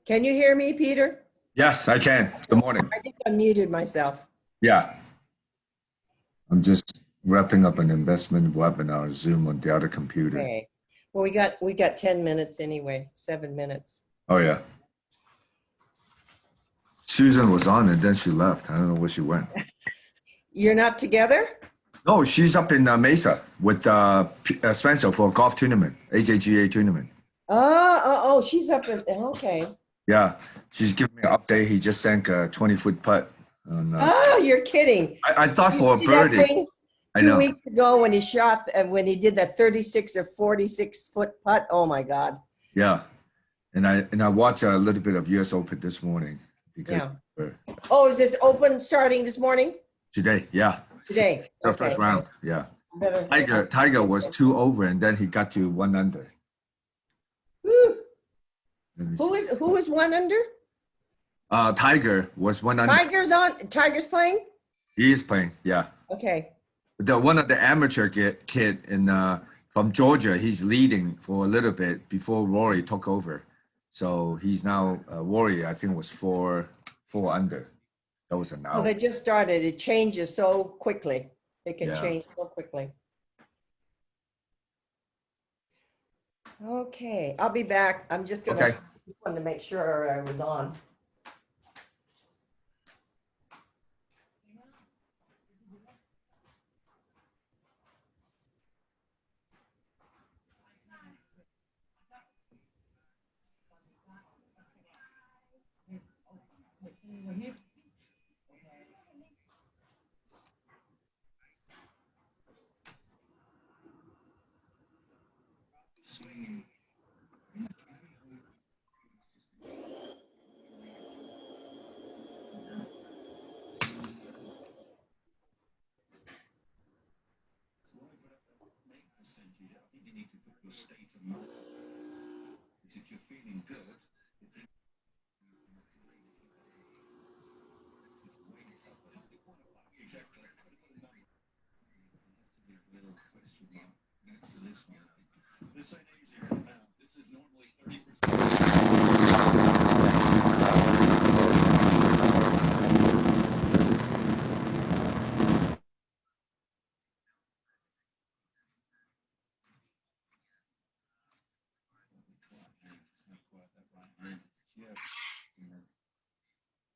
Can you hear me, Peter? Yes, I can. Good morning. I just unmuted myself. Yeah, I'm just wrapping up an investment webinar Zoom on the other computer. Okay. Well, we got 10 minutes anyway, 7 minutes. Oh yeah. Susan was on and then she left. I don't know where she went. You're not together? No, she's up in Mesa with Spencer for a golf tournament, HAGA tournament. Oh, she's up in, okay. Yeah, she's giving me an update. He just sank a 20-foot putt. Oh, you're kidding. I thought You for a see that birdie. thing I 2 know. weeks ago when he shot, when he did that 36 or 46-foot putt? Oh my God. Yeah, and I watched a little bit of US Open this morning because Yeah. Oh, is this open starting this morning? today, yeah. Today. It's our Okay. first round, yeah. Better. Tiger was 2 over and then he got to 1 under. Woo. Let me Who see. is 1 under? Tiger was 1 under. Tiger's playing? He is playing, yeah. Okay. One of the amateur kid in from Georgia, he's leading for a little bit before Rory took over. So he's now Rory, I think was 4 under. That was an Well, out. they just started. It changes so quickly. It can Yeah. change so quickly. Okay, I'll be back. I'm just gonna Okay. just wanted to make sure I was on.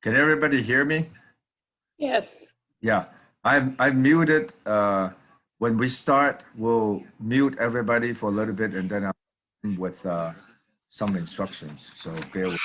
Can everybody hear me? Yes. Yeah. I've muted when we start, we'll mute everybody for a little bit and then I'll end with some instructions. So bear with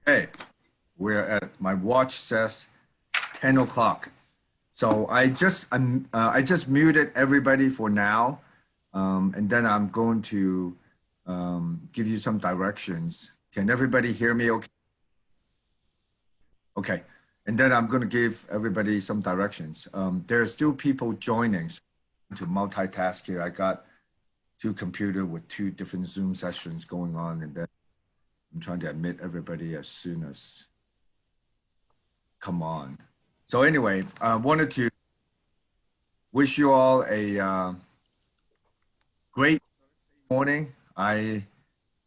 Hey, we're at, my watch says 10 o'clock. So I just muted everybody for now, and then I'm going to give you some directions. Can everybody hear me? Okay. Okay. And then I'm going to give everybody some directions. There are still people joining, so to multitask here. I got two computers with two different Zoom sessions going on, and then I'm trying to admit everybody as soon as come on. So anyway, I wanted to wish you all a great morning. I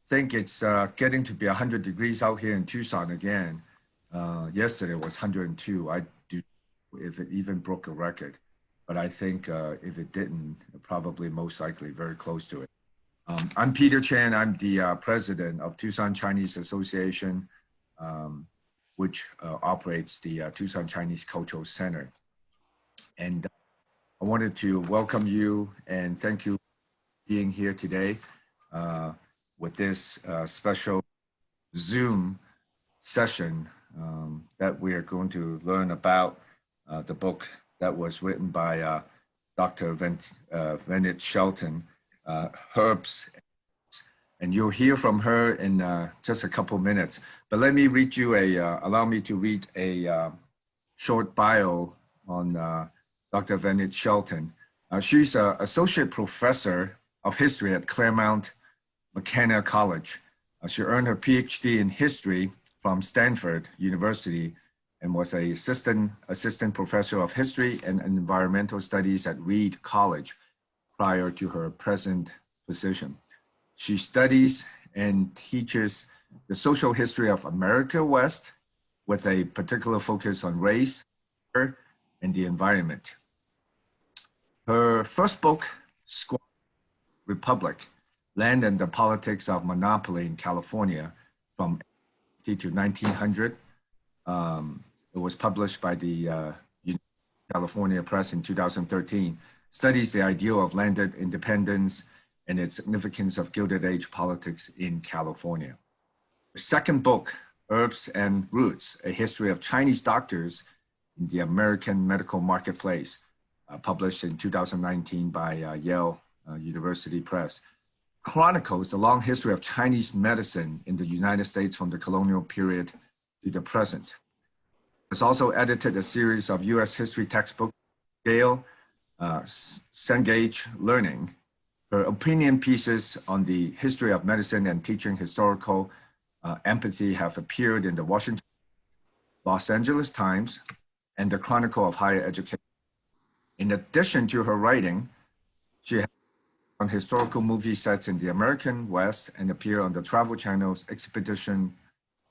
think it's getting to be 100 degrees out here in Tucson again. Yesterday was 102. I do if it even broke a record, but I think if it didn't, probably most likely very close to it. I'm Peter Chan. I'm the president of Tucson Chinese Association, which operates the Tucson Chinese Cultural Center. And I wanted to welcome you and thank you for being here today with this special Zoom session that we are going to learn about the book that was written by Dr. Vinnie Shelton, Herbs. And you'll hear from her in just a couple minutes. But let me read you allow me to read a short bio on Dr. Vinnie Shelton. She's an associate professor of history at Claremont McKenna College. She earned her PhD in history from Stanford University and was an assistant professor of history and environmental studies at Reed College prior to her present position. She studies and teaches the social history of America West with a particular focus on race and the environment. Her first book, Squaw Republic, Land and the Politics of Monopoly in California from 1880 to 1900. It was published by the California Press in 2013, studies the ideal of landed independence and its significance of Gilded Age politics in California. Her second book, Herbs and Roots, A History of Chinese Doctors in the American Medical Marketplace, published in 2019 by Yale University Press, chronicles the long history of Chinese medicine in the United States from the colonial period to the present. It's also edited a series of U.S. history textbooks, Gale, Cengage Learning. Her opinion pieces on the history of medicine and teaching historical empathy have appeared in the Washington, Los Angeles Times, and the Chronicle of Higher Education. In addition to her writing, she has on historical movie sets in the American West and appear on the Travel Channel's Expedition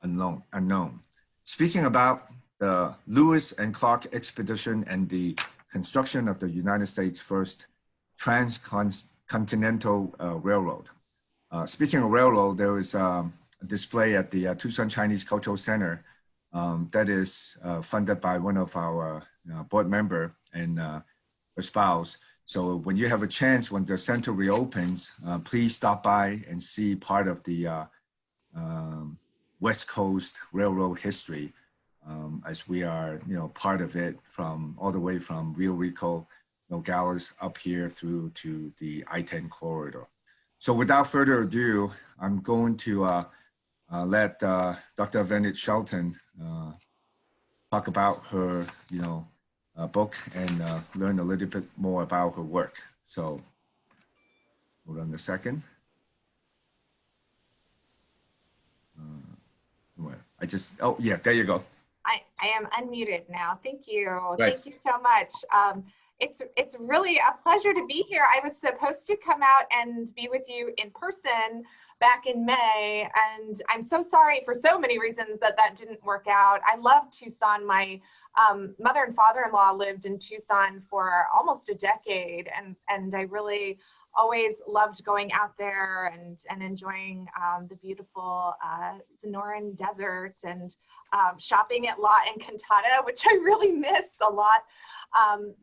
Unknown. Speaking about the Lewis and Clark expedition and the construction of the United States' first transcontinental railroad. Speaking of railroad, there is a display at the Tucson Chinese Cultural Center that is funded by one of our board member and her spouse. So when you have a chance, when the center reopens, please stop by and see part of the West Coast Railroad history, as we are, part of it from all the way from Rio Rico, Nogales up here through to the I-10 corridor. So without further ado, I'm going to let Dr. Vinnie Shelton talk about her, book and learn a little bit more about her work. So hold on a second. Oh yeah, there you go. I am unmuted now. Thank you. Right. Thank you so much. It's really a pleasure to be here. I was supposed to come out and be with you in person back in May, and I'm so sorry for so many reasons that didn't work out. I love Tucson. My mother and father-in-law lived in Tucson for almost a decade, and I really always loved going out there and enjoying the beautiful Sonoran Desert and shopping at La Encantada, which I really miss a lot.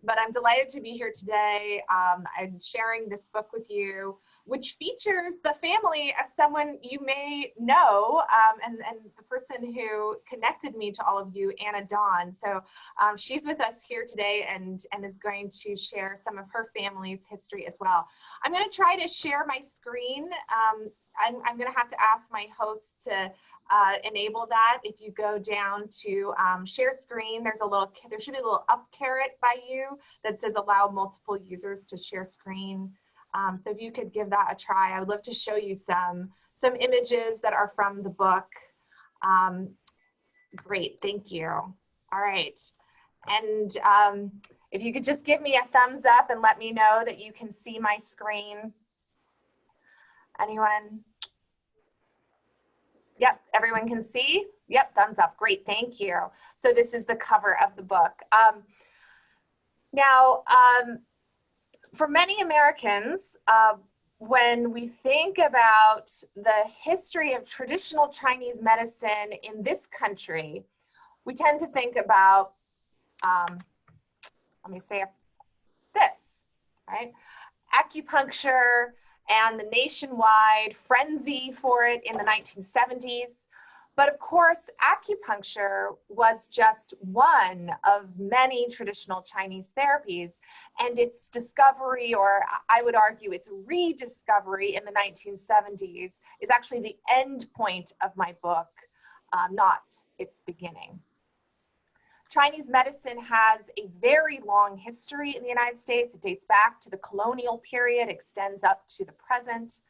But I'm delighted to be here today. I'm sharing this book with you, which features the family of someone you may know, and the person who connected me to all of you, Anna Dawn. So she's with us here today and is going to share some of her family's history as well. I'm going to try to share my screen. I'm going to have to ask my host to enable that. If you go down to share screen, there should be a little up caret by you that says allow multiple users to share screen. So if you could give that a try, I would love to show you some images that are from the book. Great, thank you. All right, and if you could just give me a thumbs up and let me know that you can see my screen. Anyone? Yep, everyone can see? Yep, thumbs up, great, thank you. So this is the cover of the book. Now, for many Americans, when we think about the history of traditional Chinese medicine in this country, we tend to think about, let me say this, right? Acupuncture and the nationwide frenzy for it in the 1970s. But of course, acupuncture was just one of many traditional Chinese therapies, and its discovery, or I would argue its rediscovery in the 1970s, is actually the end point of my book, not its beginning. Chinese medicine has a very long history in the United States. It dates back to the colonial period, extends up to the present.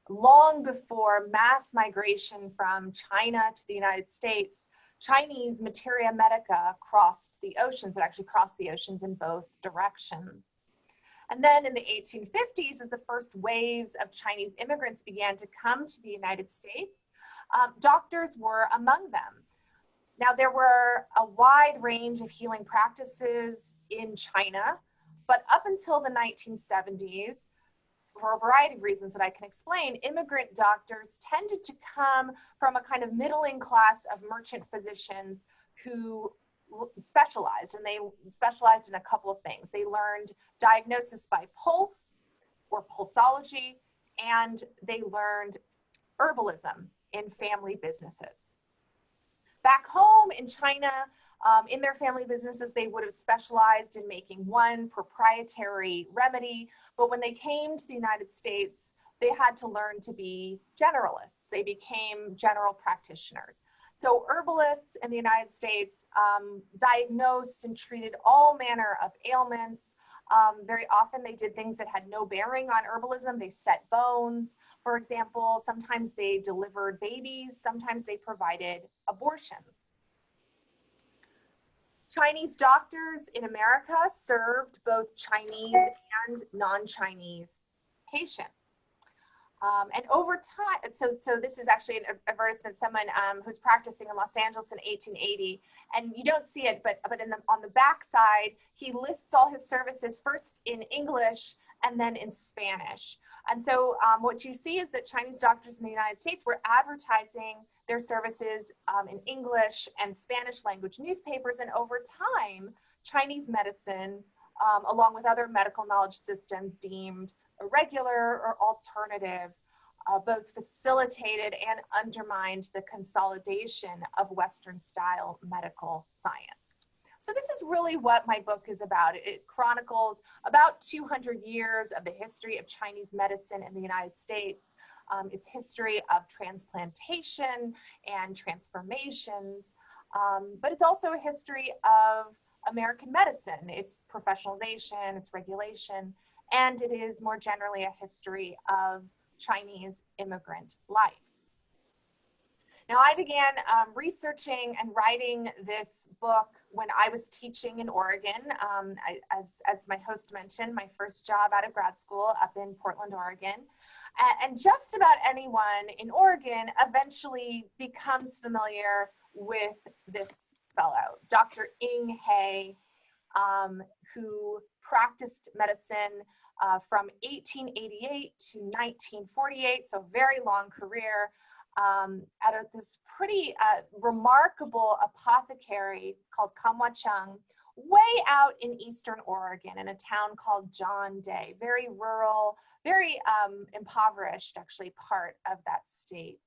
Long before mass migration from China to the United States, Chinese materia medica crossed the oceans. It actually crossed the oceans in both directions. And then in the 1850s, as the first waves of Chinese immigrants began to come to the United States, doctors were among them. Now, there were a wide range of healing practices in China, but up until the 1970s, for a variety of reasons that I can explain, immigrant doctors tended to come from a kind of middling class of merchant physicians who specialized, and they specialized in a couple of things. They learned diagnosis by pulse or pulsology, and they learned herbalism in family businesses. Back home in China, in their family businesses, they would have specialized in making one proprietary remedy, but when they came to the United States, they had to learn to be generalists. They became general practitioners. So herbalists in the United States diagnosed and treated all manner of ailments. Very often they did things that had no bearing on herbalism. They set bones, for example. Sometimes they delivered babies. Sometimes they provided abortions. Chinese doctors in America served both Chinese and non-Chinese patients. And over time, so this is actually an advertisement, someone who's practicing in Los Angeles in 1880, and you don't see it, but on the back side, he lists all his services first in English and then in Spanish. And so what you see is that Chinese doctors in the United States were advertising their services in English and Spanish language newspapers, and over time, Chinese medicine, along with other medical knowledge systems deemed irregular or alternative, both facilitated and undermined the consolidation of Western-style medical science. So this is really what my book is about. It chronicles about 200 years of the history of Chinese medicine in the United States, its history of transplantation and transformations, but it's also a history of American medicine, its professionalization, its regulation, and it is more generally a history of Chinese immigrant life. Now, I began researching and writing this book when I was teaching in Oregon. As my host mentioned, my first job out of grad school up in Portland, Oregon. And just about anyone in Oregon eventually becomes familiar with this fellow, Dr. Ing He, who practiced medicine from 1888 to 1948, so very long career, at this pretty remarkable apothecary called Kamwachung, way out in eastern Oregon in a town called John Day, very rural, very impoverished, actually, part of that state.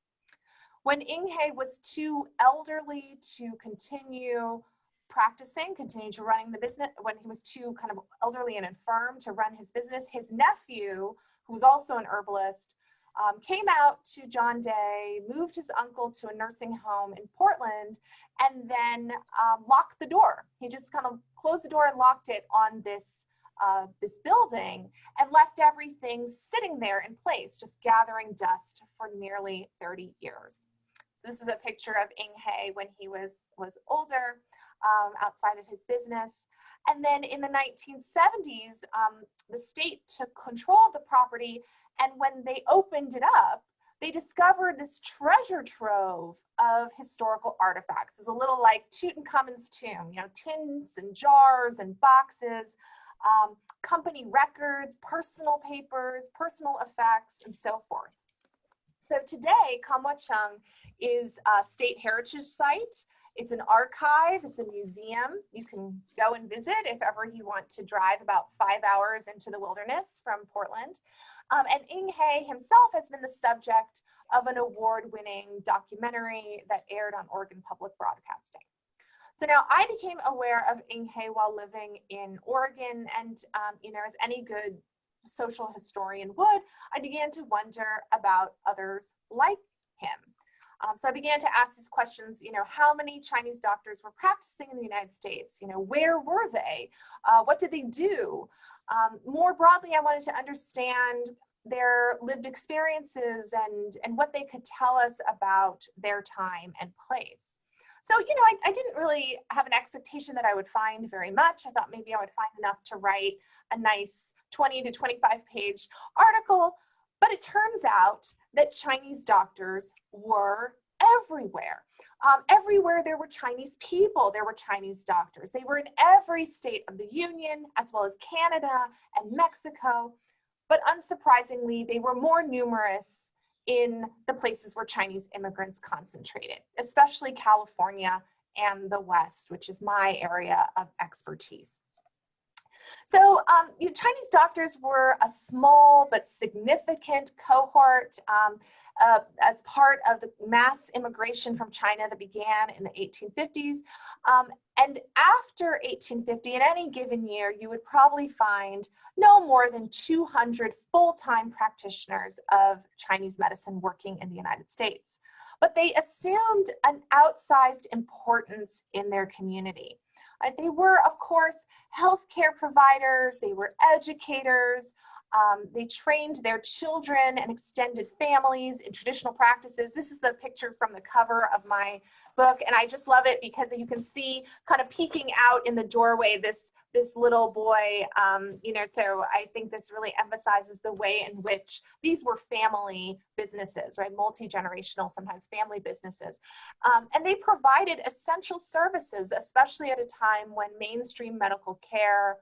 When Inghe was too elderly to continue practicing, continue to running the business, when he was too kind of elderly and infirm to run his business, his nephew, who was also an herbalist, came out to John Day, moved his uncle to a nursing home in Portland, and then locked the door. He just kind of closed the door and locked it on this building and left everything sitting there in place, just gathering dust for nearly 30 years. So this is a picture of Inghe when he was older, outside of his business. And then in the 1970s, the state took control of the property, and when they opened it up, they discovered this treasure trove of historical artifacts. It's a little like Tutankhamun's tomb, you know, tins and jars and boxes, company records, personal papers, personal effects, and so forth. So today, Kamwachung is a state heritage site. It's an archive, it's a museum. You can go and visit if ever you want to drive about 5 hours into the wilderness from Portland. And Inghe himself has been the subject of an award-winning documentary that aired on Oregon Public Broadcasting. So now I became aware of Inghe while living in Oregon, and you know, as any good social historian would, I began to wonder about others like him. So I began to ask these questions, you know, how many Chinese doctors were practicing in the United States? You know, where were they? What did they do? More broadly, I wanted to understand their lived experiences and what they could tell us about their time and place. So, you know, I didn't really have an expectation that I would find very much. I thought maybe I would find enough to write a nice 20 to 25 page article, but it turns out that Chinese doctors were everywhere. Everywhere there were Chinese people, there were Chinese doctors. They were in every state of the Union, as well as Canada and Mexico. But unsurprisingly, they were more numerous in the places where Chinese immigrants concentrated, especially California and the West, which is my area of expertise. So you know, Chinese doctors were a small but significant cohort as part of the mass immigration from China that began in the 1850s. And after 1850, in any given year, you would probably find no more than 200 full-time practitioners of Chinese medicine working in the United States. But they assumed an outsized importance in their community. They were, of course, healthcare providers, they were educators, they trained their children and extended families in traditional practices. This is the picture from the cover of my book, and I just love it because you can see kind of peeking out in the doorway this little boy, you know, so I think this really emphasizes the way in which these were family businesses, right? Multi-generational, sometimes family businesses. And they provided essential services, especially at a time when mainstream medical care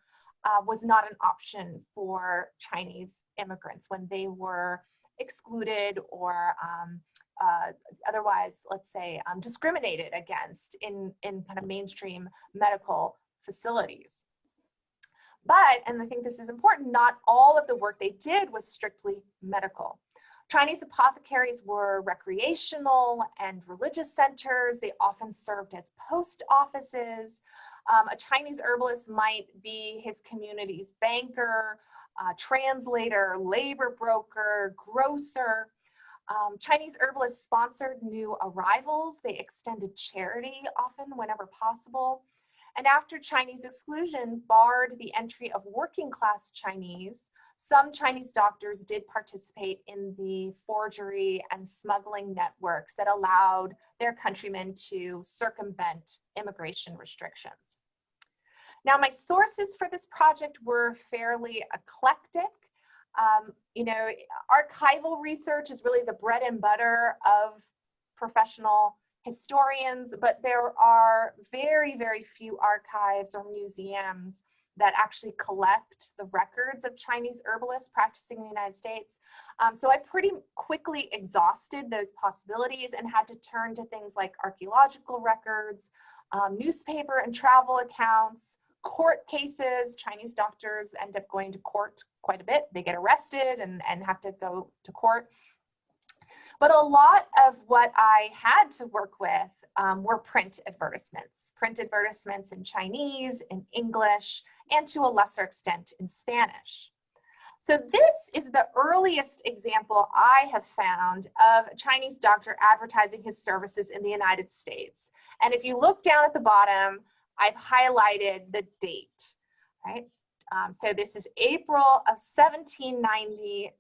was not an option for Chinese immigrants, when they were excluded or otherwise, let's say, discriminated against in kind of mainstream medical facilities. But, and I think this is important, not all of the work they did was strictly medical. Chinese apothecaries were recreational and religious centers. They often served as post offices. A Chinese herbalist might be his community's banker, translator, labor broker, grocer. Chinese herbalists sponsored new arrivals. They extended charity often whenever possible. And after Chinese exclusion barred the entry of working class Chinese, some Chinese doctors did participate in the forgery and smuggling networks that allowed their countrymen to circumvent immigration restrictions. Now, my sources for this project were fairly eclectic. You know, archival research is really the bread and butter of professional historians, but there are very, very few archives or museums that actually collect the records of Chinese herbalists practicing in the United States. So I pretty quickly exhausted those possibilities and had to turn to things like archaeological records, newspaper and travel accounts, court cases. Chinese doctors end up going to court quite a bit. They get arrested and have to go to court. But a lot of what I had to work with were print advertisements in Chinese, in English, and to a lesser extent in Spanish. So this is the earliest example I have found of a Chinese doctor advertising his services in the United States. And if you look down at the bottom, I've highlighted the date, right? So this is April of 1799.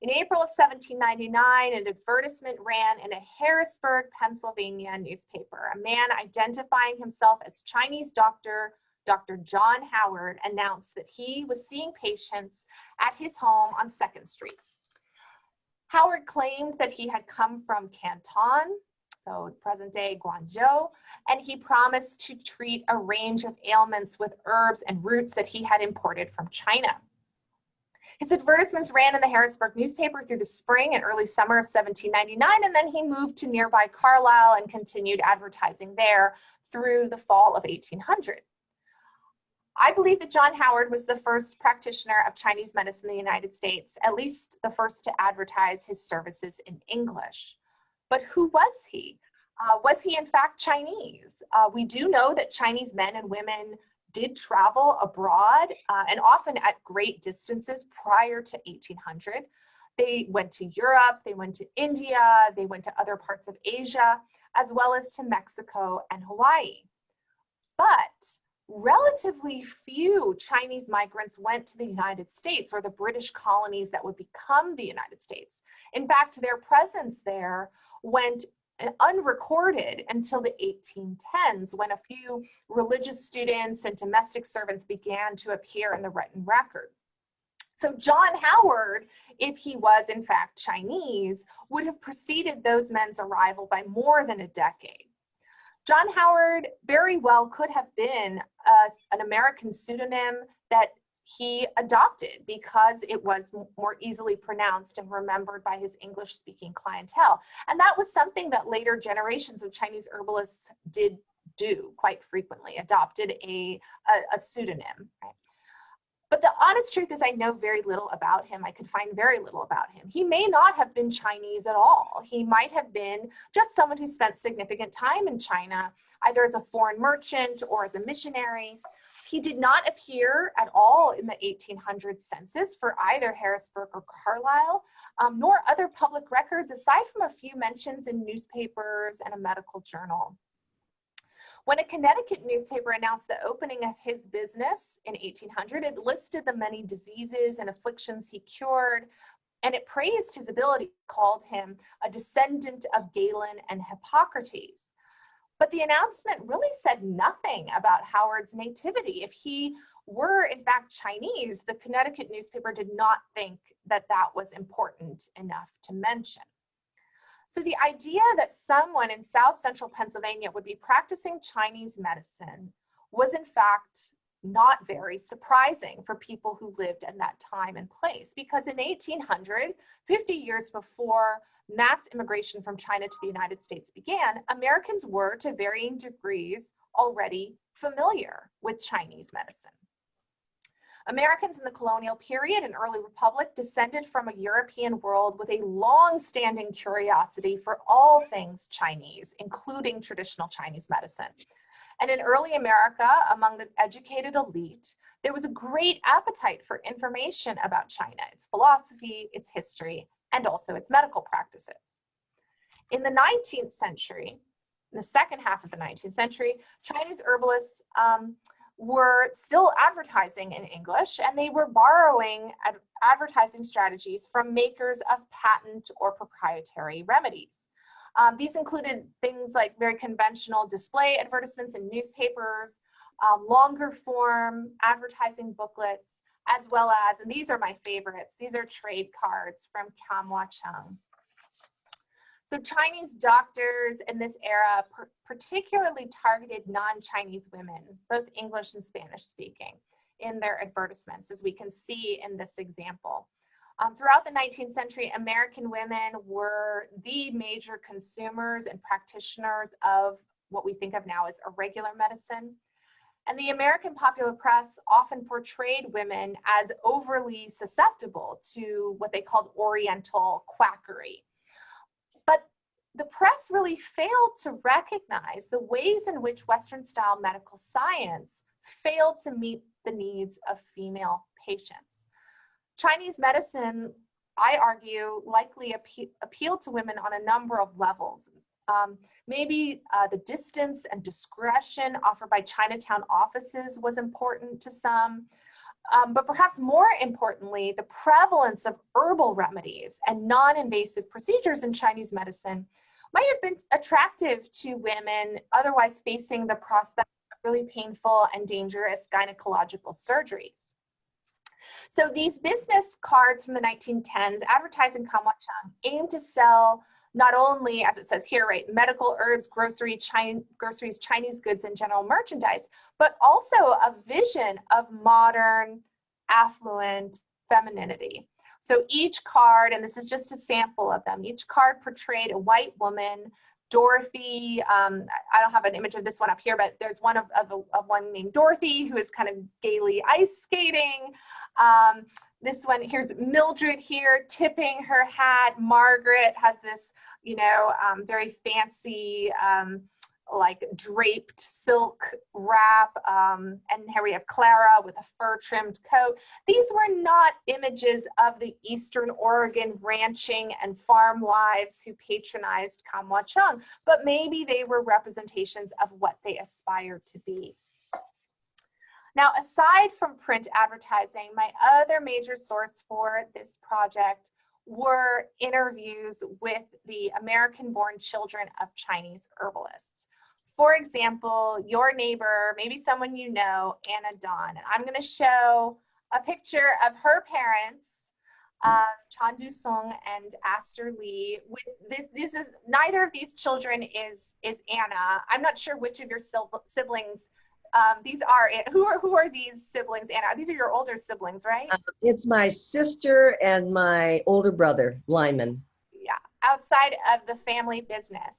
In April of 1799, an advertisement ran in a Harrisburg, Pennsylvania newspaper. A man identifying himself as Chinese doctor, Dr. John Howard, announced that he was seeing patients at his home on 2nd Street. Howard claimed that he had come from Canton, so present-day Guangzhou, and he promised to treat a range of ailments with herbs and roots that he had imported from China. His advertisements ran in the Harrisburg newspaper through the spring and early summer of 1799, and then he moved to nearby Carlisle and continued advertising there through the fall of 1800. I believe that John Howard was the first practitioner of Chinese medicine in the United States, at least the first to advertise his services in English. But who was he? Was he in fact Chinese? We do know that Chinese men and women did travel abroad and often at great distances prior to 1800. They went to Europe, they went to India, they went to other parts of Asia, as well as to Mexico and Hawaii. But relatively few Chinese migrants went to the United States or the British colonies that would become the United States. In fact, their presence there went unrecorded until the 1810s, when a few religious students and domestic servants began to appear in the written record. So John Howard, if he was in fact Chinese, would have preceded those men's arrival by more than a decade. John Howard very well could have been an American pseudonym that he adopted because it was more easily pronounced and remembered by his English-speaking clientele. And that was something that later generations of Chinese herbalists did do quite frequently, adopted a pseudonym. Right? But the honest truth is I know very little about him. I could find very little about him. He may not have been Chinese at all. He might have been just someone who spent significant time in China, either as a foreign merchant or as a missionary. He did not appear at all in the 1800 census for either Harrisburg or Carlisle, nor other public records, aside from a few mentions in newspapers and a medical journal. When a Connecticut newspaper announced the opening of his business in 1800, it listed the many diseases and afflictions he cured, and it praised his ability, called him a descendant of Galen and Hippocrates. But the announcement really said nothing about Howard's nativity. If he were in fact Chinese, the Connecticut newspaper did not think that that was important enough to mention. So the idea that someone in South Central Pennsylvania would be practicing Chinese medicine was in fact not very surprising for people who lived in that time and place, because in 1800, 50 years before mass immigration from China to the United States began, Americans were to varying degrees already familiar with Chinese medicine. Americans in the colonial period and early republic descended from a European world with a long-standing curiosity for all things Chinese, including traditional Chinese medicine. And in early America, among the educated elite, there was a great appetite for information about China, its philosophy, its history, and also its medical practices. In the 19th century, in the second half of the 19th century, Chinese herbalists were still advertising in English, and they were borrowing advertising strategies from makers of patent or proprietary remedies. These included things like very conventional display advertisements in newspapers, longer form advertising booklets, as well as, and these are my favorites, these are trade cards from Kam Wah Chung. So Chinese doctors in this era particularly targeted non-Chinese women, both English and Spanish speaking, in their advertisements, as we can see in this example. Throughout the 19th century, American women were the major consumers and practitioners of what we think of now as irregular medicine. And the American popular press often portrayed women as overly susceptible to what they called Oriental quackery. But the press really failed to recognize the ways in which Western-style medical science failed to meet the needs of female patients. Chinese medicine, I argue, likely appealed to women on a number of levels. Maybe the distance and discretion offered by Chinatown offices was important to some, but perhaps more importantly, the prevalence of herbal remedies and non-invasive procedures in Chinese medicine might have been attractive to women otherwise facing the prospect of really painful and dangerous gynecological surgeries. So these business cards from the 1910s advertising Kamwachang aimed to sell not only, as it says here, right, medical herbs, groceries, Chinese goods, and general merchandise, but also a vision of modern, affluent femininity. So each card, and this is just a sample of them, each card portrayed a white woman, Dorothy. I don't have an image of this one up here, but there's one of one named Dorothy who is kind of gaily ice skating. This one, here's Mildred here tipping her hat. Margaret has this, you know, very fancy, like draped silk wrap. And here we have Clara with a fur trimmed coat. These were not images of the Eastern Oregon ranching and farm wives who patronized Kamwachang, but maybe they were representations of what they aspired to be. Now, aside from print advertising, my other major source for this project were interviews with the American-born children of Chinese herbalists. For example, your neighbor, maybe someone you know, Anna Dawn. And I'm going to show a picture of her parents, Chan Du Sung and Aster Lee. This is, neither of these children is Anna. I'm not sure which of your siblings these are. Who are these siblings, Anna? These are your older siblings, right? It's my sister and my older brother, Lyman. Yeah, outside of the family business.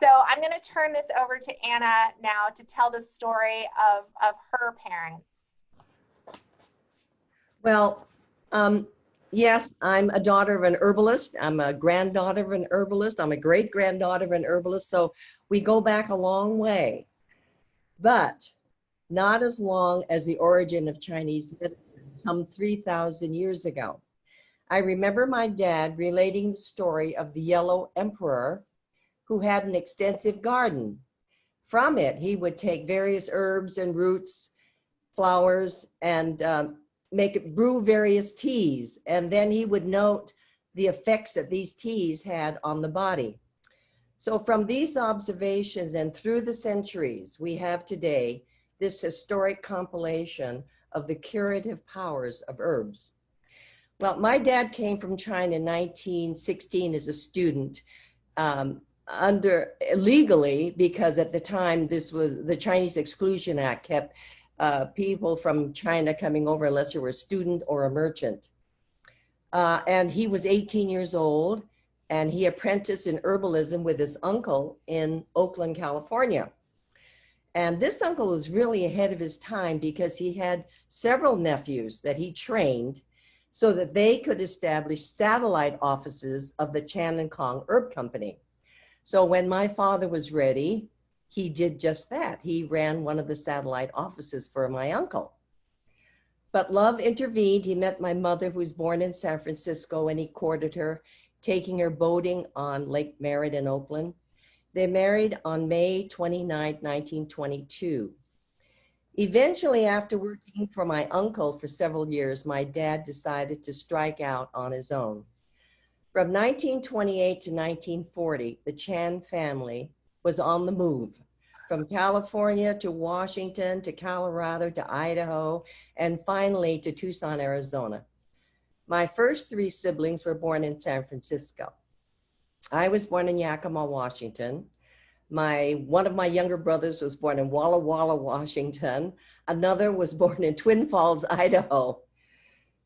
So I'm going to turn this over to Anna now to tell the story of her parents. Well, yes, I'm a daughter of an herbalist. I'm a granddaughter of an herbalist. I'm a great-granddaughter of an herbalist. So we go back a long way, but not as long as the origin of Chinese medicine, some 3,000 years ago. I remember my dad relating the story of the Yellow Emperor, who had an extensive garden. From it, he would take various herbs and roots, flowers, and brew various teas. And then he would note the effects that these teas had on the body. So from these observations and through the centuries, we have today this historic compilation of the curative powers of herbs. Well, my dad came from China in 1916 as a student, legally, because at the time this was the Chinese Exclusion Act kept people from China coming over unless you were a student or a merchant. And he was 18 years old, and he apprenticed in herbalism with his uncle in Oakland, California. And this uncle was really ahead of his time because he had several nephews that he trained so that they could establish satellite offices of the Chan and Kong Herb Company. So when my father was ready, he did just that. He ran one of the satellite offices for my uncle. But love intervened. He met my mother, who was born in San Francisco, and he courted her, taking her boating on Lake Merritt in Oakland. They married on May 29, 1922. Eventually, after working for my uncle for several years, my dad decided to strike out on his own. From 1928 to 1940, the Chan family was on the move, from California to Washington to Colorado to Idaho, and finally to Tucson, Arizona. My first three siblings were born in San Francisco. I was born in Yakima, Washington. One of my younger brothers was born in Walla Walla, Washington. Another was born in Twin Falls, Idaho.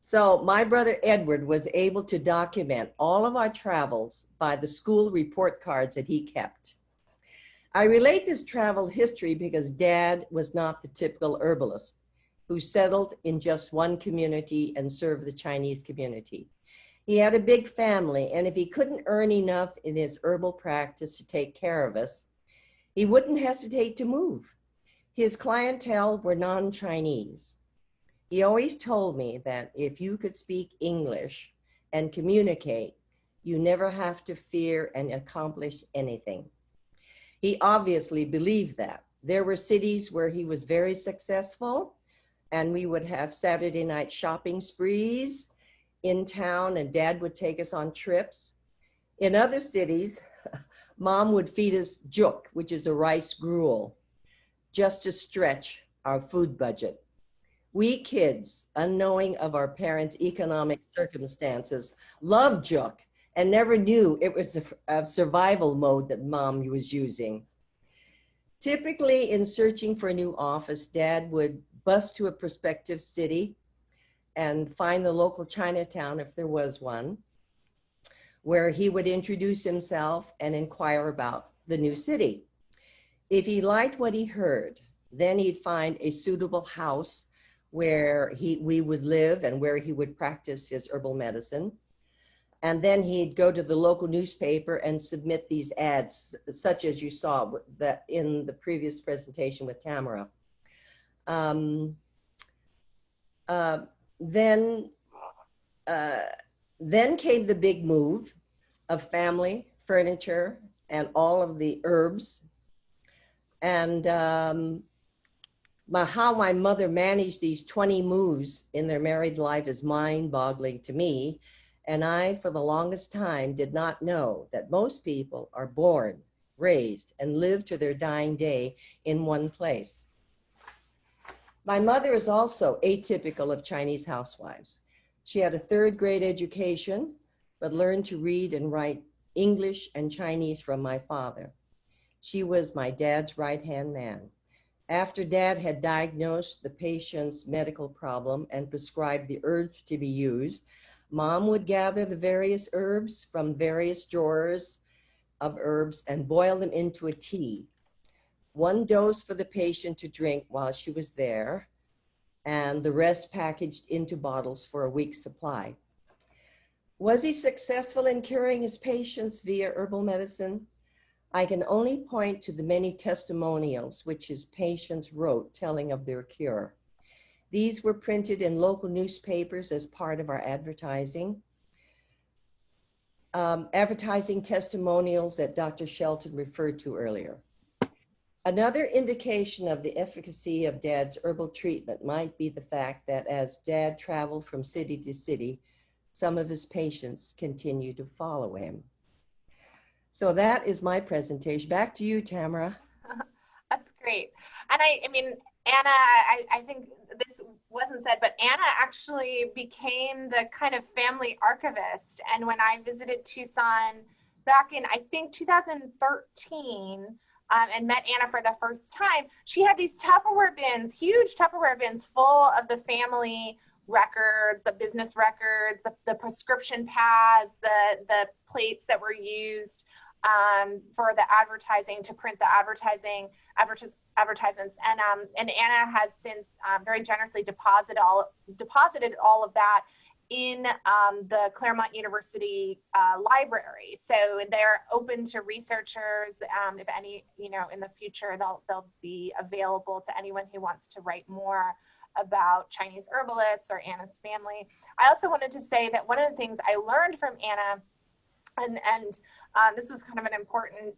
So my brother Edward was able to document all of our travels by the school report cards that he kept. I relate this travel history because Dad was not the typical herbalist who settled in just one community and served the Chinese community. He had a big family, and if he couldn't earn enough in his herbal practice to take care of us, he wouldn't hesitate to move. His clientele were non-Chinese. He always told me that if you could speak English and communicate, you never have to fear and accomplish anything. He obviously believed that. There were cities where he was very successful, and we would have Saturday night shopping sprees in town, and Dad would take us on trips. In other cities, Mom would feed us juk, which is a rice gruel, just to stretch our food budget. We kids, unknowing of our parents' economic circumstances, loved juk and never knew it was a survival mode that Mom was using. Typically, in searching for a new office, Dad would bus to a prospective city and find the local Chinatown, if there was one, where he would introduce himself and inquire about the new city. If he liked what he heard, then he'd find a suitable house where we would live and where he would practice his herbal medicine. And then he'd go to the local newspaper and submit these ads, such as you saw that in the previous presentation with Tamara. Then came the big move of family, furniture, and all of the herbs. And how my mother managed these 20 moves in their married life is mind-boggling to me. And I, for the longest time, did not know that most people are born, raised, and live to their dying day in one place. My mother is also atypical of Chinese housewives. She had a third-grade education, but learned to read and write English and Chinese from my father. She was my dad's right-hand man. After Dad had diagnosed the patient's medical problem and prescribed the herbs to be used, Mom would gather the various herbs from various drawers of herbs and boil them into a tea. One dose for the patient to drink while she was there, and the rest packaged into bottles for a week's supply. Was he successful in curing his patients via herbal medicine? I can only point to the many testimonials which his patients wrote telling of their cure. These were printed in local newspapers as part of our advertising. Advertising testimonials that Dr. Shelton referred to earlier. Another indication of the efficacy of Dad's herbal treatment might be the fact that as Dad traveled from city to city, some of his patients continued to follow him. So that is my presentation. Back to you, Tamara. That's great. And I mean, Anna, I think this wasn't said, but Anna actually became the kind of family archivist. And when I visited Tucson back in, I think, 2013, and met Anna for the first time, she had these Tupperware bins, huge Tupperware bins full of the family records, the business records, the prescription pads, the plates that were used for the advertising, to print the advertisements. And Anna has since very generously deposited all of that in the Claremont University library. So they're open to researchers. If any, in the future, they'll be available to anyone who wants to write more about Chinese herbalists or Anna's family. I also wanted to say that one of the things I learned from Anna, and this was kind of an important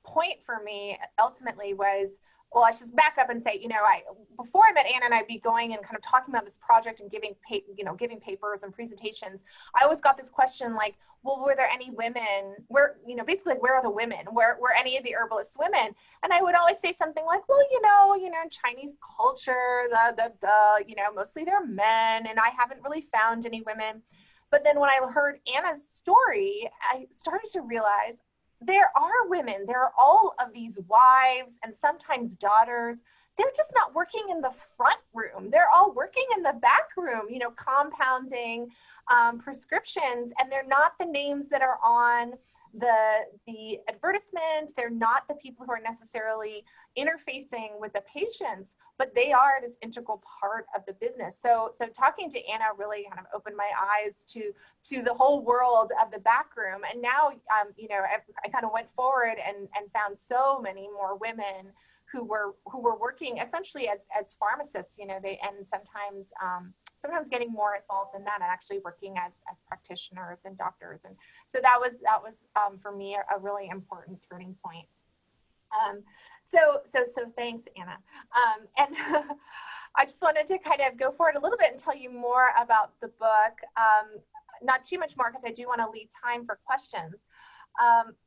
point for me ultimately, was, well, I should back up and say, before I met Anna and I'd be going and kind of talking about this project and giving papers and presentations, I always got this question like, well, were there any women? Where are the women? Were any of the herbalists women? And I would always say something like, well, Chinese culture, mostly they're men, and I haven't really found any women. But then when I heard Anna's story, I started to realize there are women, there are all of these wives and sometimes daughters. They're just not working in the front room. They're all working in the back room, you know, compounding prescriptions, and they're not the names that are on the advertisement. They're not the people who are necessarily interfacing with the patients, but they are this integral part of the business. So talking to Anna really kind of opened my eyes to the whole world of the back room. And now, you know, I kind of went forward and found so many more women who were working essentially as pharmacists, you know, and sometimes getting more involved in that and actually working as practitioners and doctors. And so that was for me a really important turning point. So thanks, Anna. And I just wanted to kind of go forward a little bit and tell you more about the book. Not too much more because I do want to leave time for questions.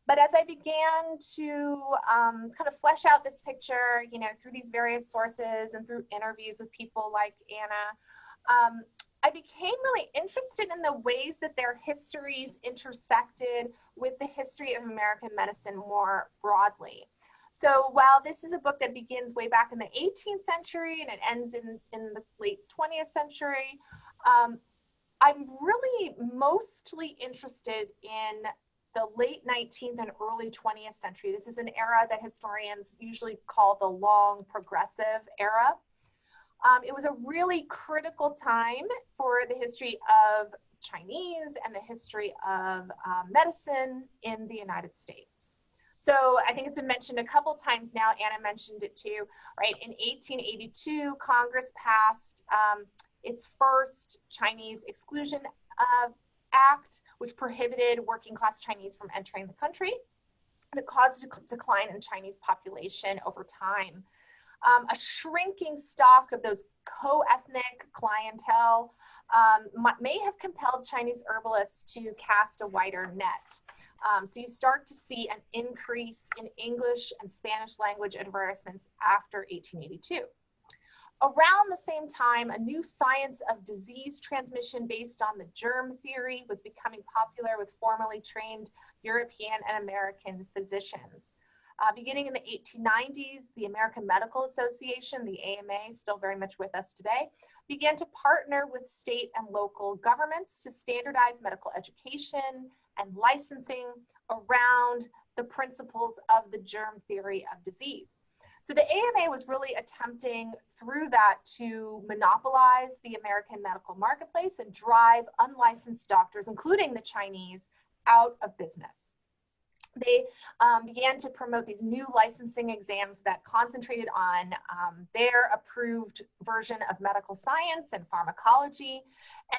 But as I began to kind of flesh out this picture, you know, through these various sources and through interviews with people like Anna, I became really interested in the ways that their histories intersected with the history of American medicine more broadly. So while this is a book that begins way back in the 18th century and it ends in the late 20th century, I'm really mostly interested in the late 19th and early 20th century. This is an era that historians usually call the long progressive era. It was a really critical time for the history of Chinese and the history of medicine in the United States. So I think it's been mentioned a couple times now. Anna mentioned it too, right? In 1882, Congress passed its first Chinese Exclusion Act, which prohibited working class Chinese from entering the country. And it caused a decline in Chinese population over time. A shrinking stock of those co-ethnic clientele may have compelled Chinese herbalists to cast a wider net. So you start to see an increase in English and Spanish language advertisements after 1882. Around the same time, a new science of disease transmission based on the germ theory was becoming popular with formerly trained European and American physicians. Beginning in the 1890s, the American Medical Association, the AMA, still very much with us today, began to partner with state and local governments to standardize medical education and licensing around the principles of the germ theory of disease. So the AMA was really attempting through that to monopolize the American medical marketplace and drive unlicensed doctors, including the Chinese, out of business. They began to promote these new licensing exams that concentrated on their approved version of medical science and pharmacology.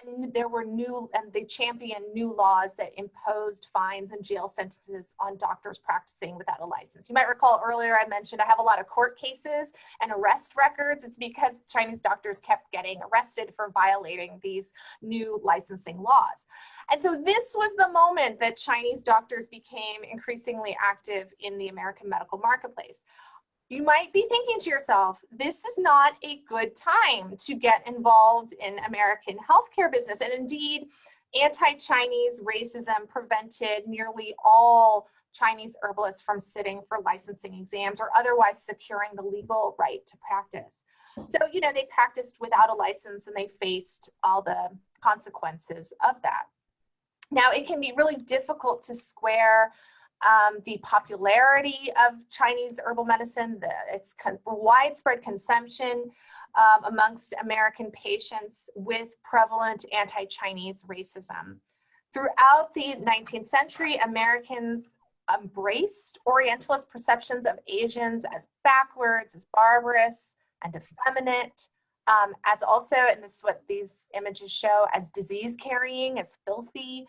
And they championed new laws that imposed fines and jail sentences on doctors practicing without a license. You might recall earlier I mentioned I have a lot of court cases and arrest records. It's because Chinese doctors kept getting arrested for violating these new licensing laws. And so this was the moment that Chinese doctors became increasingly active in the American medical marketplace. You might be thinking to yourself, this is not a good time to get involved in American healthcare business. And indeed, anti-Chinese racism prevented nearly all Chinese herbalists from sitting for licensing exams or otherwise securing the legal right to practice. So, you know, they practiced without a license and they faced all the consequences of that. Now, it can be really difficult to square the popularity of Chinese herbal medicine, its widespread consumption amongst American patients with prevalent anti-Chinese racism. Throughout the 19th century, Americans embraced Orientalist perceptions of Asians as backwards, as barbarous, and effeminate. As also, and this is what these images show, as disease-carrying, as filthy.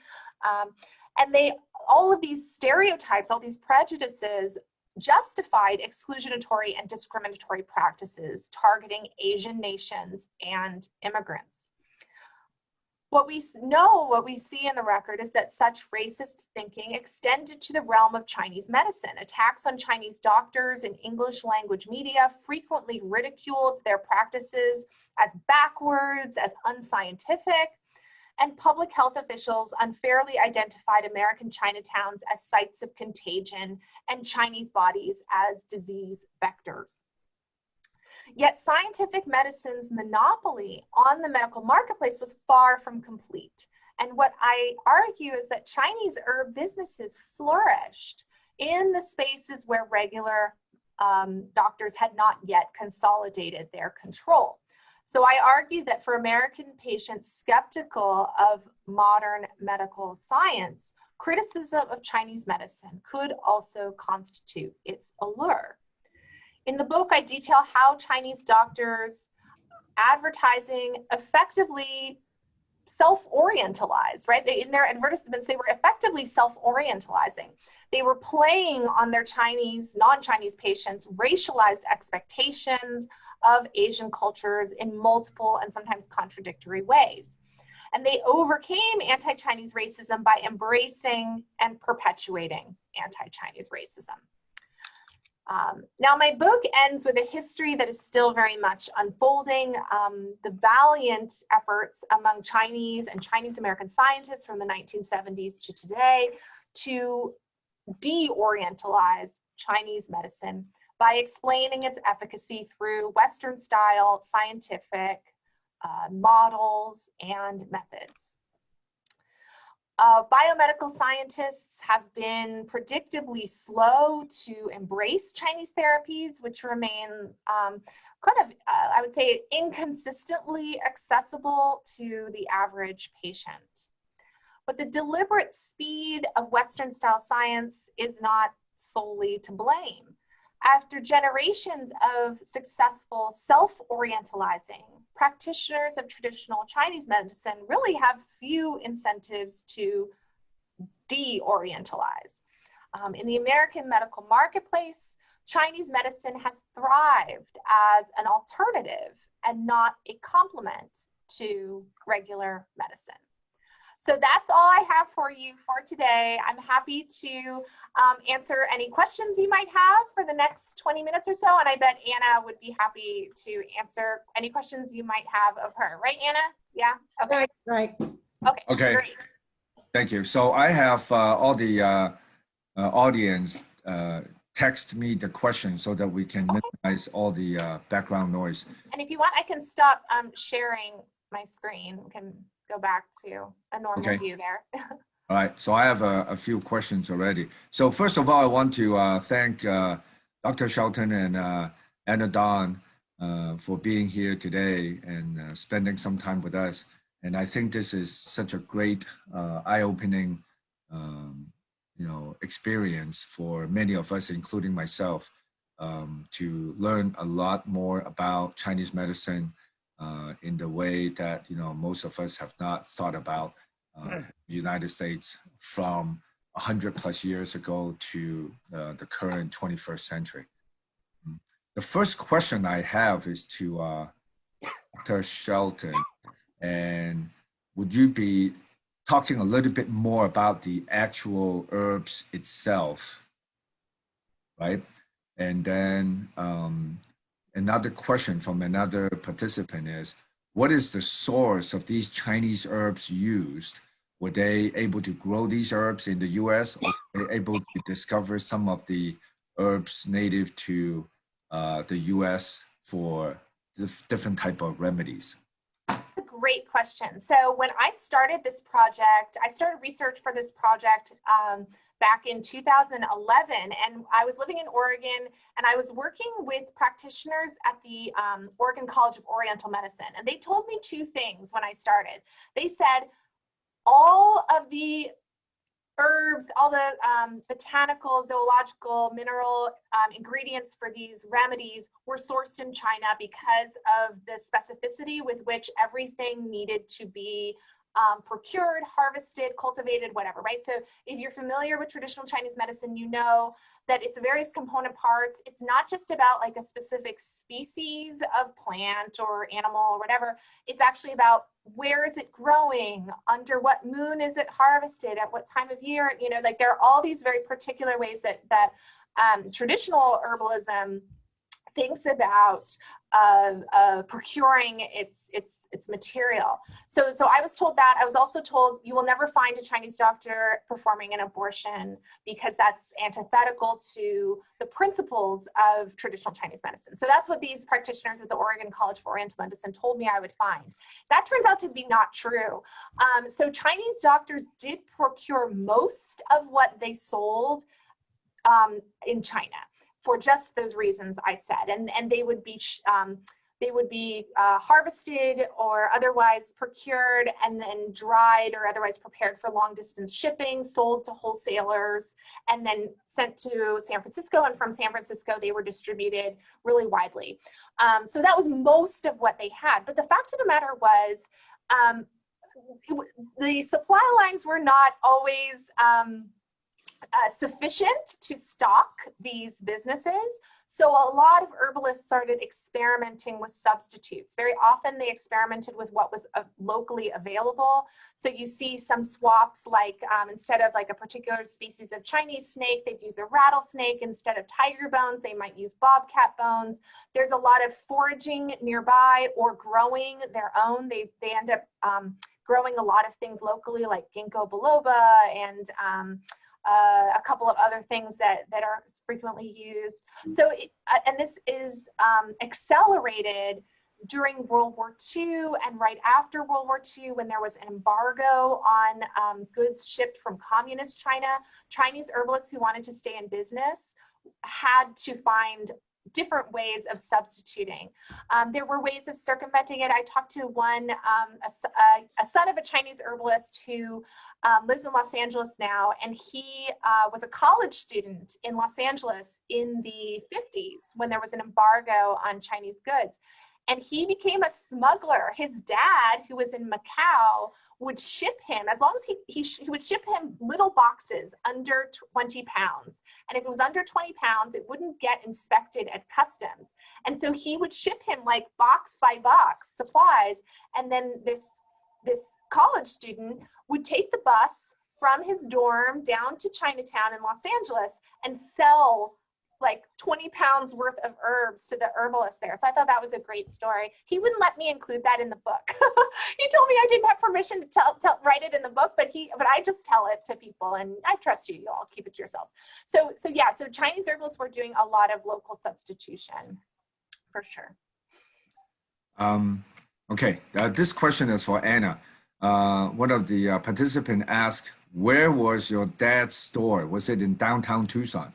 And all of these stereotypes, all these prejudices justified exclusionatory and discriminatory practices targeting Asian nations and immigrants. What we see in the record is that such racist thinking extended to the realm of Chinese medicine. Attacks on Chinese doctors in English language media frequently ridiculed their practices as backwards, as unscientific. and public health officials unfairly identified American Chinatowns as sites of contagion and Chinese bodies as disease vectors. Yet scientific medicine's monopoly on the medical marketplace was far from complete. And what I argue is that Chinese herb businesses flourished in the spaces where regular doctors had not yet consolidated their control. So I argue that for American patients skeptical of modern medical science, criticism of Chinese medicine could also constitute its allure. In the book, I detail how Chinese doctors' advertising effectively self-orientalized, right? In their advertisements, they were effectively self-orientalizing. They were playing on their Chinese, non-Chinese patients' racialized expectations of Asian cultures in multiple and sometimes contradictory ways. And they overcame anti-Chinese racism by embracing and perpetuating anti-Chinese racism. Now, my book ends with a history that is still very much unfolding. The valiant efforts among Chinese and Chinese American scientists from the 1970s to today to de-orientalize Chinese medicine by explaining its efficacy through Western-style scientific models and methods. Biomedical scientists have been predictably slow to embrace Chinese therapies, which remain I would say, inconsistently accessible to the average patient. But the deliberate speed of Western-style science is not solely to blame. After generations of successful self-orientalizing, practitioners of traditional Chinese medicine really have few incentives to de-orientalize. In the American medical marketplace, Chinese medicine has thrived as an alternative and not a complement to regular medicine. So that's all I have for you for today. I'm happy to answer any questions you might have for the next 20 minutes or so, and I bet Anna would be happy to answer any questions you might have of her. Right, Anna? Yeah? Okay. Right. Okay, great. Thank you. So I have all the audience text me the questions so that we can minimize all the background noise. And if you want, I can stop sharing my screen. We can go back to a normal view there. All right, so I have a few questions already. So first of all, I want to thank Dr. Shelton and Anna Dawn for being here today and spending some time with us. And I think this is such a great eye-opening experience for many of us, including myself, to learn a lot more about Chinese medicine in the way that most of us have not thought about the United States from 100+ years ago to the current 21st century. The first question I have is to Dr. Shelton, and would you be talking a little bit more about the actual herbs itself, right? And then another question from another participant is, what is the source of these Chinese herbs used? Were they able to grow these herbs in the US, or were they able to discover some of the herbs native to the US for different type of remedies? Great question. So when I started this project, I started research for this project back in 2011, and I was living in Oregon, and I was working with practitioners at the Oregon College of Oriental Medicine, and they told me two things when I started. They said all of the herbs, all the botanical, zoological, mineral ingredients for these remedies were sourced in China because of the specificity with which everything needed to be procured, harvested, cultivated, whatever, right? So if you're familiar with traditional Chinese medicine, you know that it's various component parts. It's not just about like a specific species of plant or animal or whatever. It's actually about where is it growing, under what moon is it harvested, at what time of year, like there are all these very particular ways that traditional herbalism thinks about procuring its material. So I was told that. I was also told you will never find a Chinese doctor performing an abortion because that's antithetical to the principles of traditional Chinese medicine. So that's what these practitioners at the Oregon College for Oriental Medicine told me I would find. That turns out to be not true. So Chinese doctors did procure most of what they sold in China for just those reasons I said, and they would be harvested or otherwise procured and then dried or otherwise prepared for long distance shipping, sold to wholesalers, and then sent to San Francisco. And from San Francisco, they were distributed really widely. So that was most of what they had. But the fact of the matter was, the supply lines were not always sufficient to stock these businesses. So a lot of herbalists started experimenting with substitutes. Very often they experimented with what was locally available. So you see some swaps like instead of like a particular species of Chinese snake, they'd use a rattlesnake. Instead of tiger bones, they might use bobcat bones. There's a lot of foraging nearby or growing their own. They end up growing a lot of things locally like Ginkgo Biloba and a couple of other things that are frequently used. So, and this is accelerated during World War II and right after World War II when there was an embargo on goods shipped from communist China. Chinese herbalists who wanted to stay in business had to find different ways of substituting. There were ways of circumventing it. I talked to one, a son of a Chinese herbalist who lives in Los Angeles now, and he was a college student in Los Angeles in the 50s when there was an embargo on Chinese goods. And he became a smuggler. His dad, who was in Macau, would ship him, as long as he would ship him little boxes under 20 pounds. And if it was under 20 pounds, it wouldn't get inspected at customs. And so he would ship him like box by box supplies. And then this college student would take the bus from his dorm down to Chinatown in Los Angeles and sell like 20 pounds worth of herbs to the herbalist there. So I thought that was a great story. He wouldn't let me include that in the book. He told me I didn't have permission to write it in the book, but I just tell it to people, and I trust you all, keep it to yourselves. So Chinese herbalists were doing a lot of local substitution for sure. Okay, this question is for Anna. One of the participants asked, where was your dad's store? Was it in downtown Tucson?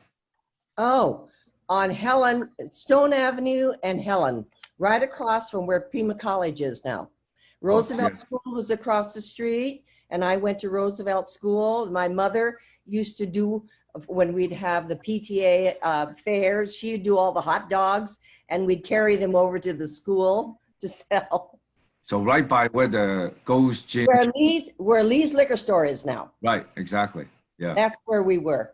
Oh, on Stone Avenue and Helen, right across from where Pima College is now. Roosevelt School was across the street, and I went to Roosevelt School. My mother used to do, when we'd have the PTA fairs, she'd do all the hot dogs, and we'd carry them over to the school to sell. So right by where the Goes Gin. Where Lee's liquor store is now. Right, exactly. Yeah. That's where we were.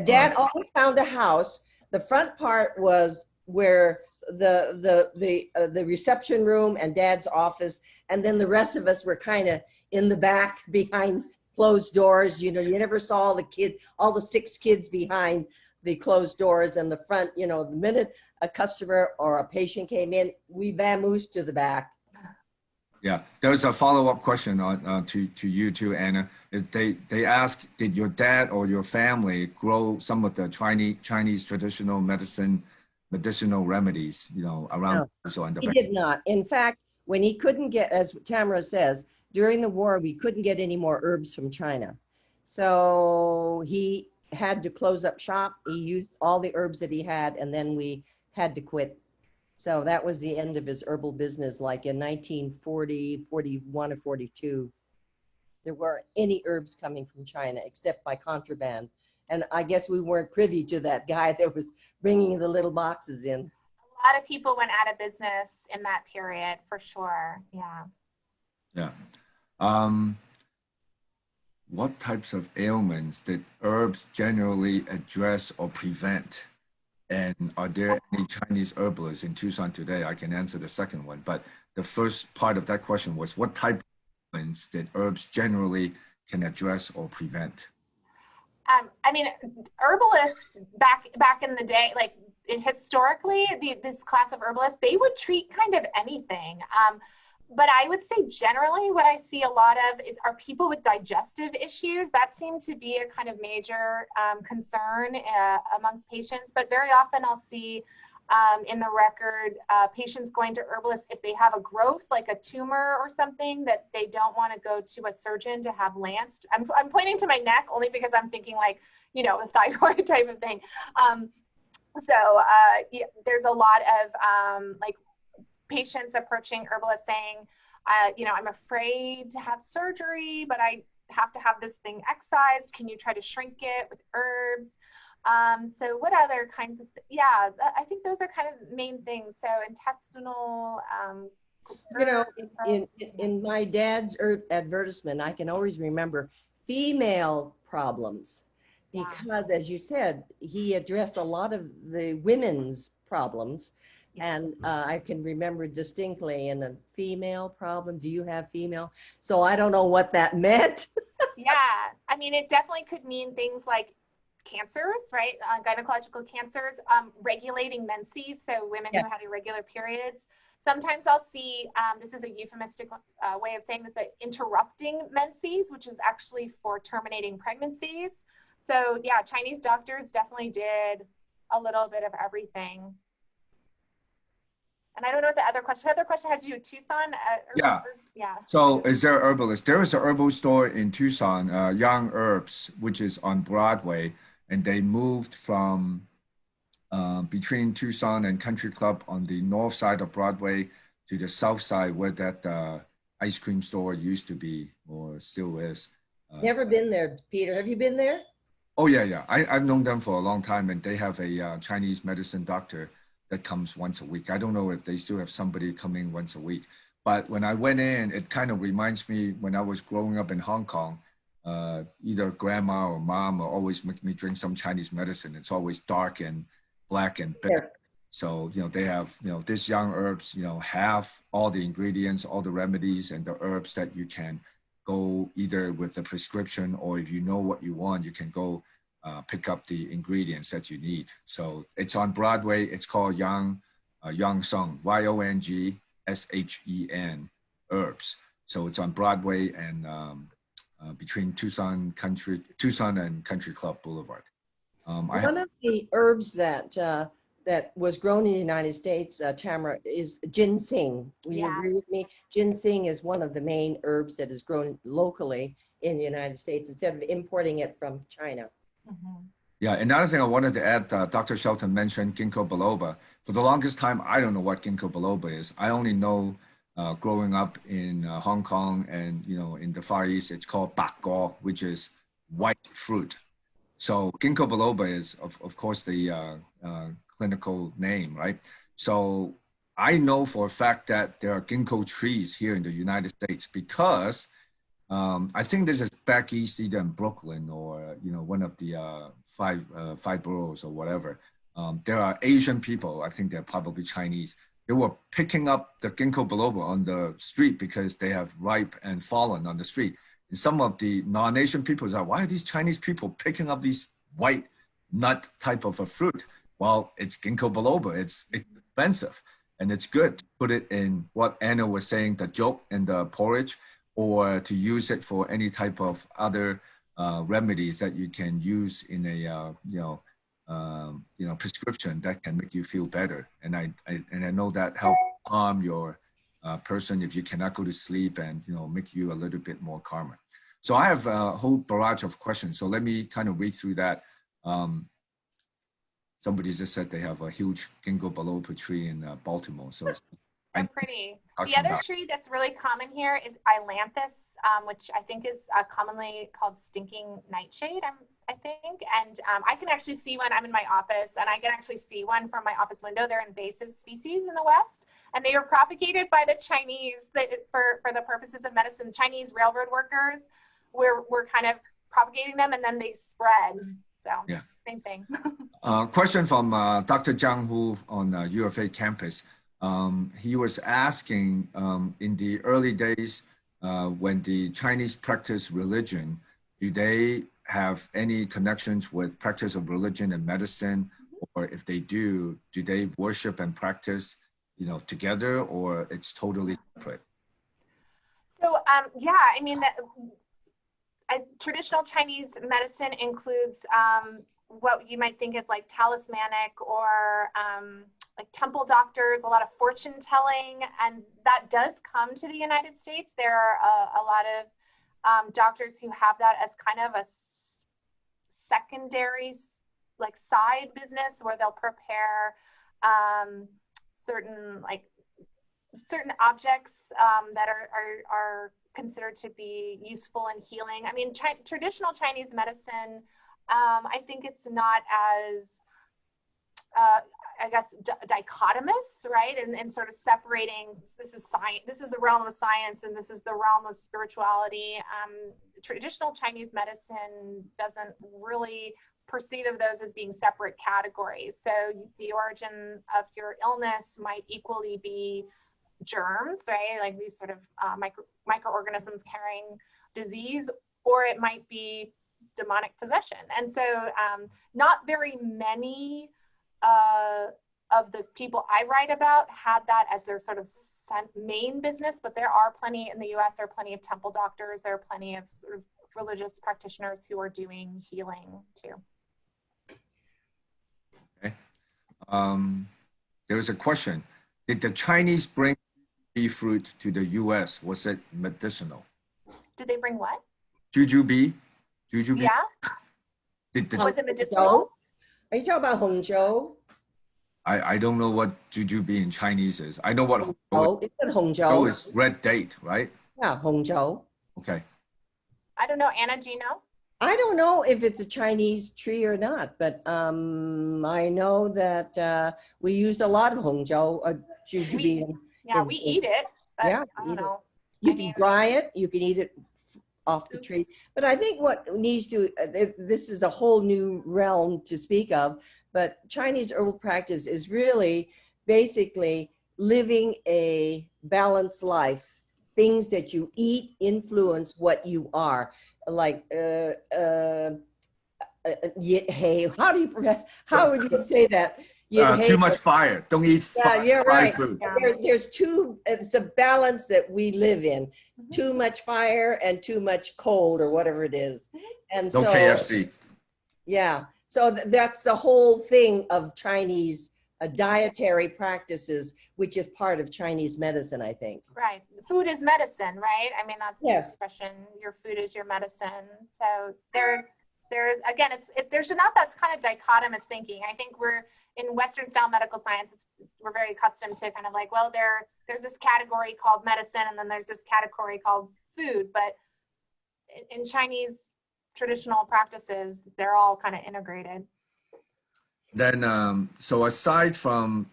Dad always found a house. The front part was where the reception room and Dad's office, and then the rest of us were kind of in the back behind closed doors. You know, you never saw all the 6 kids behind the closed doors, and the front. You know, the minute a customer or a patient came in, we vamoosed to the back. Yeah, there's a follow-up question to you too, Anna. They ask, did your dad or your family grow some of the Chinese traditional medicinal remedies, you know, around? No, he did not. In fact, when he couldn't get, as Tamara says, during the war, we couldn't get any more herbs from China. So he had to close up shop. He used all the herbs that he had, and then we had to quit. So that was the end of his herbal business, like in 1940, 41 or 42. There weren't any herbs coming from China except by contraband. And I guess we weren't privy to that guy that was bringing the little boxes in. A lot of people went out of business in that period, for sure. Yeah. Yeah. What types of ailments did herbs generally address or prevent? And are there any Chinese herbalists in Tucson today? I can answer the second one, but the first part of that question was, what type of ailments did herbs generally can address or prevent? I mean, herbalists back in the day, like historically, this class of herbalists, they would treat kind of anything. But I would say generally what I see a lot of are people with digestive issues. That seems to be a kind of major concern amongst patients. But very often I'll see in the record patients going to herbalists if they have a growth, like a tumor or something, that they don't want to go to a surgeon to have lanced. I'm pointing to my neck only because I'm thinking like, you know, a thyroid type of thing. Yeah, there's a lot of like patients approaching herbalists saying, you know, I'm afraid to have surgery, but I have to have this thing excised. Can you try to shrink it with herbs? So what other kinds of, yeah, I think those are kind of main things. So intestinal, You know, herbs. in my dad's advertisement, I can always remember female problems because, as you said, he addressed a lot of the women's problems. And I can remember distinctly in a female problem, do you have female? So I don't know what that meant. Yeah, I mean, it definitely could mean things like cancers, right? Gynecological cancers, regulating menses, so women who have irregular periods. Sometimes I'll see, this is a euphemistic way of saying this, but interrupting menses, which is actually for terminating pregnancies. So yeah, Chinese doctors definitely did a little bit of everything. And I don't know what the other question had to do with Tucson. Yeah. Yeah. So is there a herbalist? There is a herbal store in Tucson, Young Herbs, which is on Broadway. And they moved from between Tucson and Country Club on the north side of Broadway to the south side where that ice cream store used to be or still is. Never been there, Peter. Have you been there? Oh, yeah. I've known them for a long time, and they have a Chinese medicine doctor that comes once a week. I don't know if they still have somebody coming once a week. But when I went in, it kind of reminds me when I was growing up in Hong Kong, either grandma or mom will always make me drink some Chinese medicine. It's always dark and black and bitter. So, you know, they have, you know, this Young Herbs, you know, have all the ingredients, all the remedies and the herbs that you can go either with a prescription or if you know what you want, you can go pick up the ingredients that you need. So it's on Broadway. It's called Yongshen, Yongshen Herbs. So it's on Broadway and between Tucson and Country Club Boulevard. One of the herbs that was grown in the United States, Tamara, is ginseng. Will you agree with me? Ginseng is one of the main herbs that is grown locally in the United States instead of importing it from China. Mm-hmm. Yeah, another thing I wanted to add, Dr. Shelton mentioned Ginkgo Biloba. For the longest time, I don't know what Ginkgo Biloba is. I only know growing up in Hong Kong and, you know, in the Far East, it's called bak go, which is white fruit. So Ginkgo Biloba is, of course, the clinical name, right? So I know for a fact that there are ginkgo trees here in the United States because I think this is back east, either in Brooklyn or, you know, one of the five boroughs or whatever. There are Asian people, I think they're probably Chinese. They were picking up the Ginkgo Biloba on the street because they have ripe and fallen on the street. And some of the non-Asian people are, why are these Chinese people picking up these white nut type of a fruit? Well, it's Ginkgo Biloba. It's expensive and it's good to put it in what Anna was saying, the joke and the porridge, or to use it for any type of other remedies that you can use in a prescription that can make you feel better. And I know that helps calm your person if you cannot go to sleep and, you know, make you a little bit more calmer. So I have a whole barrage of questions. So let me kind of read through that. Somebody just said they have a huge Ginkgo Biloba tree in Baltimore. So it's pretty. The other tree that's really common here is Ailanthus, which I think is commonly called stinking nightshade, I think. And I can actually see one. I'm in my office, and I can actually see one from my office window. They're invasive species in the West, and they were propagated by the Chinese for the purposes of medicine. Chinese railroad workers were kind of propagating them, and then they spread. So yeah. Same thing. Question from Dr. Zhang Hu on UFA campus. He was asking in the early days when the Chinese practice religion, do they have any connections with practice of religion and medicine, Or if they do they worship and practice, together, or it's totally separate? So, yeah, I mean, traditional Chinese medicine includes what you might think is like talismanic or like temple doctors, a lot of fortune telling, and that does come to the United States. There are a lot of doctors who have that as kind of a secondary, like side business where they'll prepare certain objects that are considered to be useful in healing. I mean, traditional Chinese medicine, I think it's not as, I guess, dichotomous, right? And sort of separating, this is science, this is the realm of science, and this is the realm of spirituality. Traditional Chinese medicine doesn't really perceive of those as being separate categories. So the origin of your illness might equally be germs, right? Like these sort of microorganisms carrying disease, or it might be demonic possession. And so not very many of the people I write about had that as their sort of main business, but there are plenty in the US, there are plenty of temple doctors, there are plenty of sort of religious practitioners who are doing healing too. Okay. There was a question. Did the Chinese bring fruit to the US? Was it medicinal? Did they bring what? Jujube. Yeah. Was it medicinal? Are you talking about Hongzhou? I don't know what jujube in Chinese is. I know what Hongzhou. It's Hongzhou. Hongzhou is red date, right? Yeah, Hongzhou. Okay. I don't know. Anna, do you know? I don't know if it's a Chinese tree or not, but I know that we used a lot of Hongzhou jujube. Yeah, we eat it. Yeah, I don't know. You can dry it. You can eat it off the tree. But I think what needs to, this is a whole new realm to speak of, but Chinese herbal practice is really basically living a balanced life. Things that you eat influence what you are. Like, how would you say that? Too much fire. Don't eat right. food. There's it's a balance that we live in. Too much fire and too much cold or whatever it is. And no KFC. Yeah. So that's the whole thing of Chinese dietary practices, which is part of Chinese medicine, I think. Right. Food is medicine, right? I mean, that's the expression, your food is your medicine. So there's, again, there's not that kind of dichotomous thinking. I think we're, in Western style medical science, we're very accustomed to kind of like, well, there's this category called medicine, and then there's this category called food. But in Chinese traditional practices, they're all kind of integrated. Then, so aside from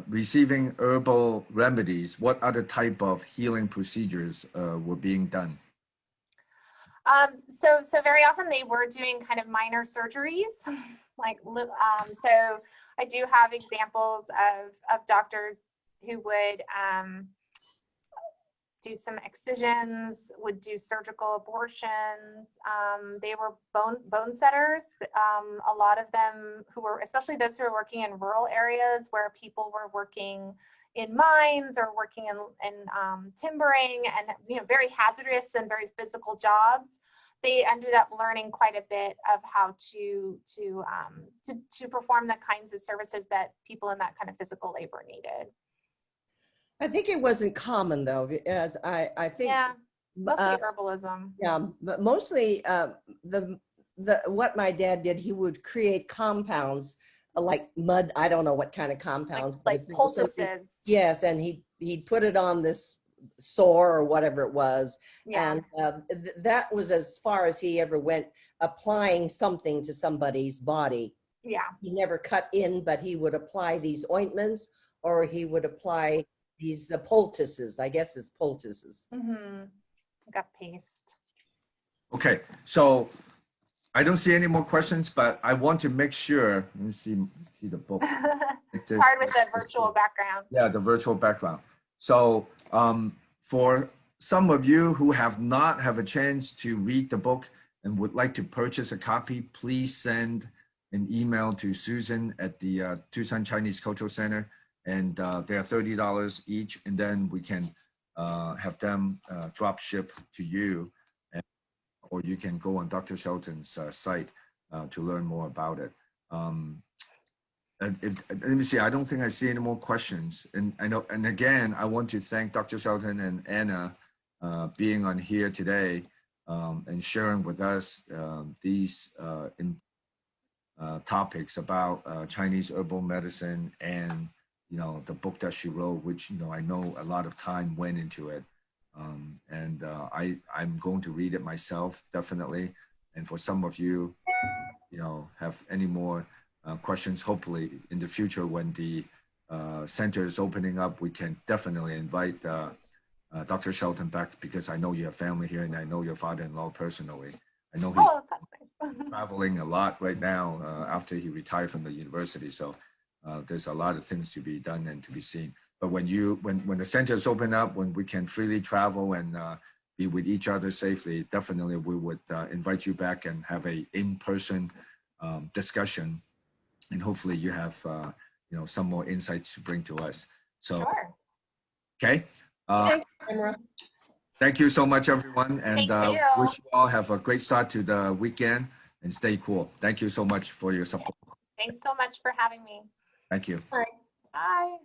receiving herbal remedies, what other type of healing procedures were being done? So very often they were doing kind of minor surgeries, like so I do have examples of doctors who would do some excisions, would do surgical abortions. They were bone setters. A lot of them who were, especially those who were working in rural areas where people were working in mines or working in timbering and very hazardous and very physical jobs. They ended up learning quite a bit of how to perform the kinds of services that people in that kind of physical labor needed. I think it wasn't common though, as I think. Yeah, mostly herbalism. Yeah, but mostly what my dad did, he would create compounds like mud. I don't know what kind of compounds. Like poultices. Yes, and he'd put it on this sore or whatever it was. Yeah. And that was as far as he ever went, applying something to somebody's body. Yeah. He never cut in, but he would apply these ointments, or he would apply these poultices. I guess it's poultices. Mm-hmm. Got paste. Okay, so I don't see any more questions, but I want to make sure. Let me see the book. It's hard with the virtual background. Yeah, the virtual background. So for some of you who have not had a chance to read the book and would like to purchase a copy, please send an email to Susan at the Tucson Chinese Cultural Center, and they are $30 each, and then we can have them drop ship to you, or you can go on Dr. Shelton's site to learn more about it. Let me see, I don't think I see any more questions. And I know, and again, I want to thank Dr. Shelton and Anna being on here today and sharing with us these topics about Chinese herbal medicine, and the book that she wrote, which I know a lot of time went into it. I'm going to read it myself, definitely. And for some of you, have any more questions, hopefully in the future when the center is opening up, we can definitely invite Dr. Shelton back, because I know you have family here, and I know your father-in-law personally. I know he's traveling a lot right now after he retired from the university. So there's a lot of things to be done and to be seen. But when the centers open up, when we can freely travel and be with each other safely, definitely we would invite you back and have a in-person discussion, and hopefully you have some more insights to bring to us. So, Sure. Okay. Thank you so much, everyone, and wish you all have a great start to the weekend, and stay cool. Thank you so much for your support. Thanks so much for having me. Thank you. Bye.